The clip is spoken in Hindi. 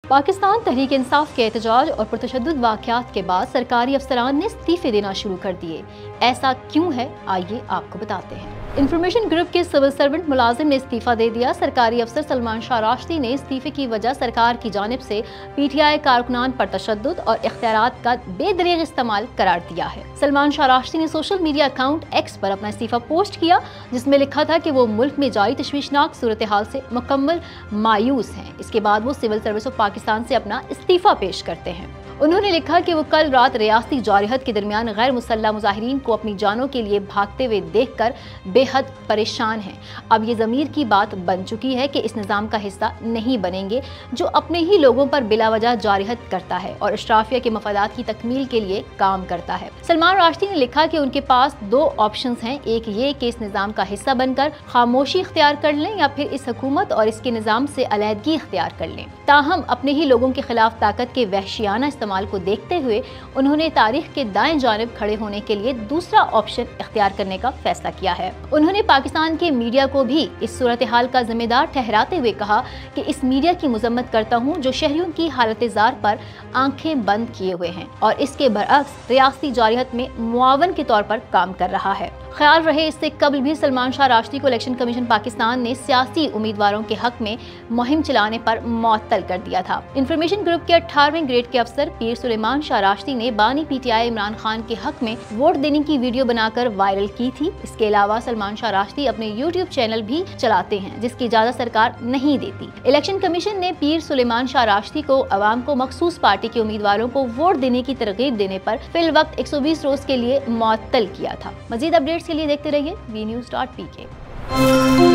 पाकिस्तान तहरीक इंसाफ के एहतजाज और पुरतशद्दुद वाक़यात के बाद सरकारी अफसरान ने इस्तीफे देना शुरू कर दिए। ऐसा क्यों है, आइए आपको बताते हैं। इंफॉर्मेशन ग्रुप के सिविल सर्वेंट मुलाजिम ने इस्तीफा दे दिया। सरकारी अफसर सलमान शाह राश्दी ने इस्तीफे की वजह सरकार की जानिब से PTI कारकुनान पर तशद्दुद और इख्तियारात का बेदरीग इस्तेमाल करार दिया है। सलमान शाह राश्दी ने सोशल मीडिया अकाउंट X पर अपना इस्तीफा पोस्ट किया, जिसमें लिखा था कि वो मुल्क में जारी तशवीशनाक सूरत हाल से मुकम्मल मायूस हैं। इसके बाद वो सिविल सर्विस ऑफ पाकिस्तान से अपना इस्तीफा पेश करते हैं। उन्होंने लिखा कि वो कल रात रियासती जारहत के दरमियान गैर मुसल्लह मुजाहिरीन को अपनी जानों के लिए भागते हुए देखकर बेहद परेशान हैं। अब ये ज़मीर की बात बन चुकी है कि इस निज़ाम का हिस्सा नहीं बनेंगे जो अपने ही लोगों पर बिलावजह जारहत करता है और अशराफिया के मफादात की तकमील के लिए काम करता है। सलमान राश्दी ने लिखा कि उनके पास दो ऑप्शंस हैं, एक ये कि इस निज़ाम का हिस्सा बनकर खामोशी इख्तियार कर लें या फिर इस हुकूमत और इसके निज़ाम से अलहदगी इख्तियार कर लें। ताहम अपने ही लोगों के खिलाफ ताकत के वहशियाना इस्तेमाल को देखते हुए उन्होंने तारीख के दाएं जानिब खड़े होने के लिए दूसरा ऑप्शन इख्तियार करने का फैसला किया है। उन्होंने पाकिस्तान के मीडिया को भी इस सूरत हाल का जिम्मेदार ठहराते हुए कहा कि इस मीडिया की मजम्मत करता हूँ जो शहरियों की हालत जार पर आंखें बंद किए हुए हैं और इसके बरअक्स रियासती जारहत में मुआवन के तौर पर काम कर रहा है। ख्याल रहे, इससे कबल भी सलमान शाह राश्दी को इलेक्शन कमीशन पाकिस्तान ने सियासी उम्मीदवारों के हक में मुहिम चलाने पर मुअत्तल कर दिया था। इंफॉर्मेशन ग्रुप के 18वें ग्रेड के अफसर पीर सुलेमान शाह राश्दी ने बानी PTI इमरान खान के हक में वोट देने की वीडियो बनाकर वायरल की थी। इसके अलावा सलमान शाह राश्दी अपने YouTube चैनल भी चलाते हैं, जिसकी इजाजत सरकार नहीं देती। इलेक्शन कमीशन ने पीर सुलेमान शाह राश्दी को अवाम को मखसूस पार्टी के उम्मीदवारों को वोट देने की तरगीब देने पर फिल वक्त 120 रोज के लिए मुअत्तल किया था। मजीद अपडेट्स के लिए देखते रहिए VNews.pk।